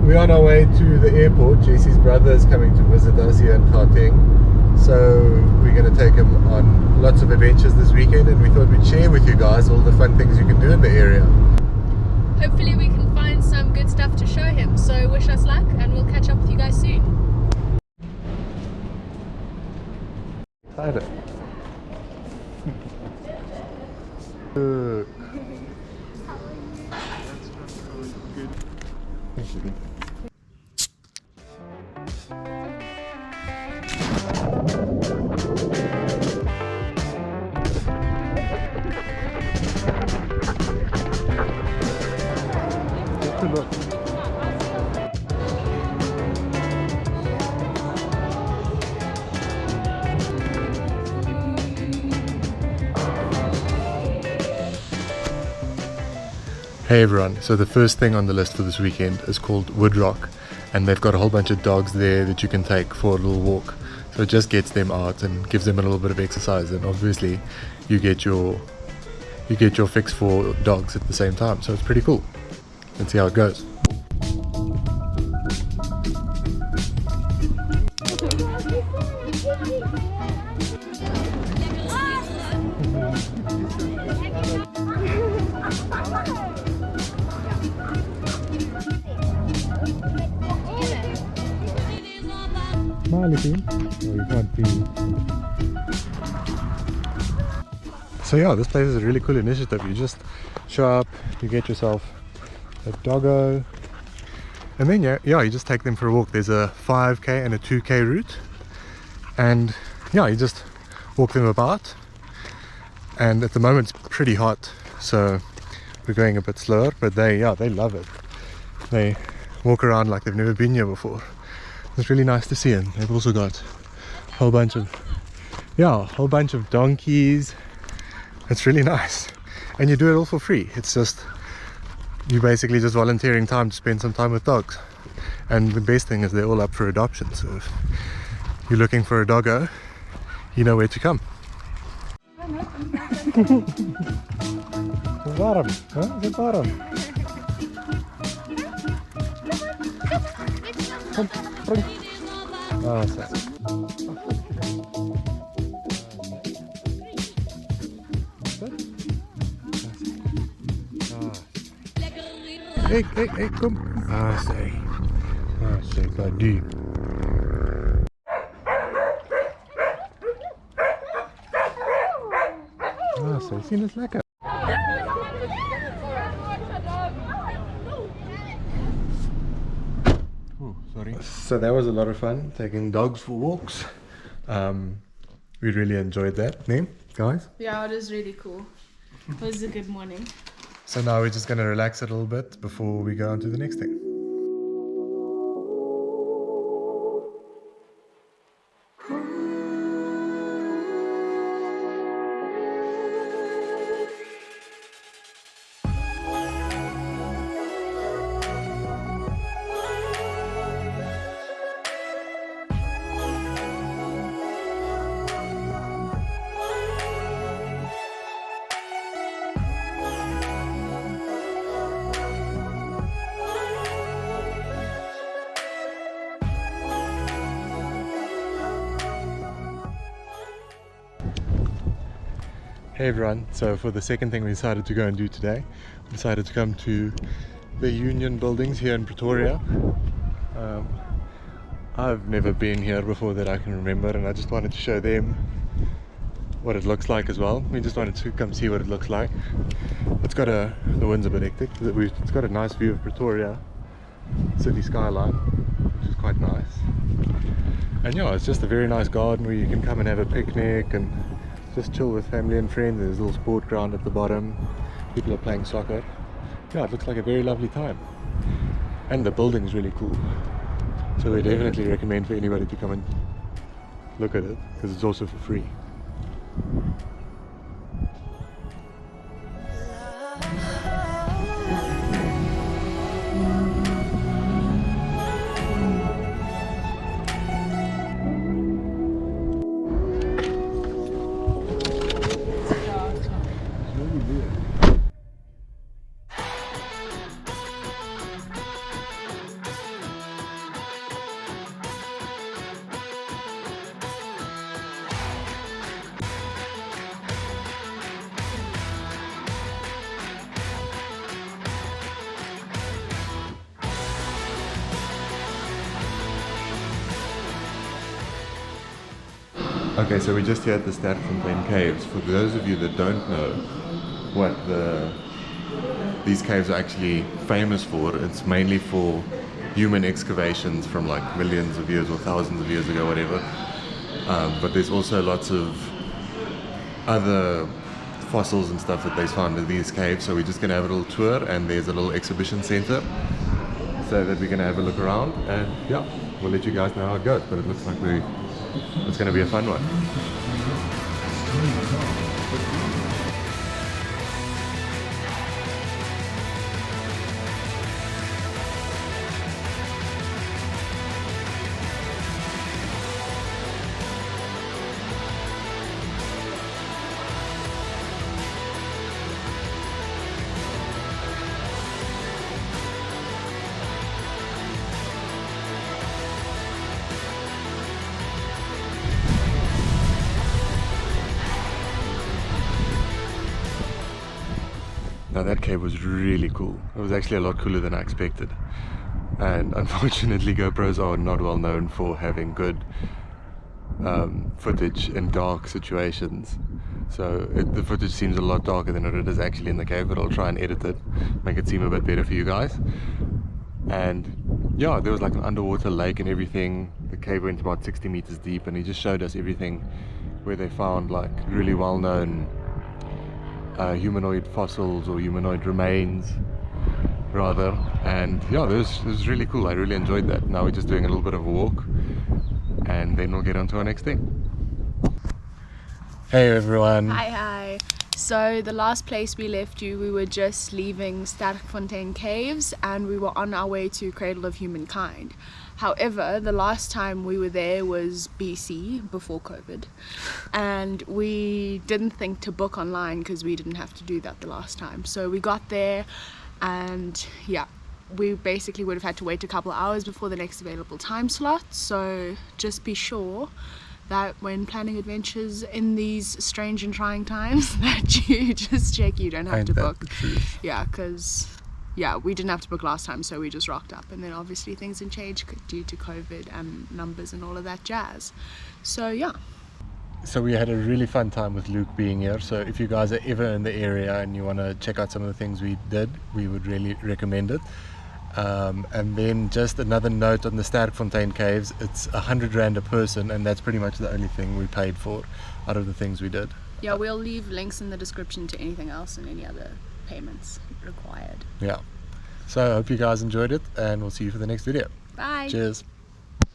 we're on our way to the airport. Jesse's brother is coming to visit us here in Gauteng, so we're going to take him on lots of adventures this weekend, and we thought we'd share with you guys all the fun things you can do in the area. Hopefully we can find some good stuff to show him, so wish us luck and we'll catch up with you guys soon. Excited. Look. Look. Hey everyone, so the first thing on the list for this weekend is called Woodrock, and they've got a whole bunch of dogs there that you can take for a little walk. So it just gets them out and gives them a little bit of exercise, and obviously you get your fix for dogs at the same time, so it's pretty cool. Let's see how it goes. So yeah, this place is a really cool initiative. You just show up, you get yourself a doggo, and then yeah, you just take them for a walk. There's a 5k and a 2k route, and yeah, you just walk them about. And at the moment it's pretty hot, so we're going a bit slower, but they love it. They walk around like they've never been here before. It's really nice to see, and they've also got a whole bunch of donkeys. It's really nice, and you do it all for free. It's just, you basically just volunteering time to spend some time with dogs. And the best thing is they're all up for adoption, so if you're looking for a doggo, you know where to come. The bottom, huh? The bottom. Oh, sorry. Hey, kom. Say buddy. Say, sien is lekker. Oh, sorry. So that was a lot of fun, taking dogs for walks. We really enjoyed that, guys? Yeah, it was really cool. It was a good morning. So now we're just going to relax a little bit before we go on to the next thing. Hey everyone, so for the second thing we decided to go and do today, we decided to come to the Union buildings here in Pretoria. I've never been here before that I can remember, and I just wanted to show them what it looks like as well. We just wanted to come see what it looks like. It's got the wind's a bit hectic, it's got a nice view of Pretoria city skyline, which is quite nice. And yeah, it's just a very nice garden where you can come and have a picnic and just chill with family and friends. There's a little sport ground at the bottom. People are playing soccer. Yeah, it looks like a very lovely time. And the building's really cool. So we definitely recommend for anybody to come and look at it, because it's also for free. Okay, so we're just here at the Sterkfontein Caves. For those of you that don't know what these caves are actually famous for, it's mainly for human excavations from like millions of years or thousands of years ago, whatever. But there's also lots of other fossils and stuff that they found in these caves. So we're just going to have a little tour, and there's a little exhibition center so that we're going to have a look around, and yeah, we'll let you guys know how it goes. But it looks like it's going to be a fun one. Now that cave was really cool. It was actually a lot cooler than I expected. And unfortunately GoPros are not well known for having good footage in dark situations. So the footage seems a lot darker than it is actually in the cave, but I'll try and edit it, make it seem a bit better for you guys. And yeah, there was like an underwater lake and everything. The cave went about 60 meters deep, and he just showed us everything where they found like really well-known humanoid fossils or humanoid remains rather. And yeah, it was really cool. I really enjoyed that. Now we're just doing a little bit of a walk, and then we'll get on to our next thing. Hey everyone. Hi. So the last place we left you, we were just leaving Sterkfontein Caves, and we were on our way to Cradle of Humankind. However, the last time we were there was BC, before COVID, and we didn't think to book online because we didn't have to do that the last time. So we got there, and yeah, we basically would have had to wait a couple of hours before the next available time slot. So just be sure that when planning adventures in these strange and trying times, that you just check you don't have to book. Yeah, because yeah, we didn't have to book last time, so we just rocked up, and then obviously things had changed due to COVID and numbers and all of that jazz. So yeah. So we had a really fun time with Luke being here. So if you guys are ever in the area and you want to check out some of the things we did, we would really recommend it. And then just another note on the Sterkfontein Caves, it's 100 Rand a person, and that's pretty much the only thing we paid for out of the things we did. Yeah, we'll leave links in the description to anything else and any other payments required. Yeah. So I hope you guys enjoyed it, and we'll see you for the next video. Bye. Cheers.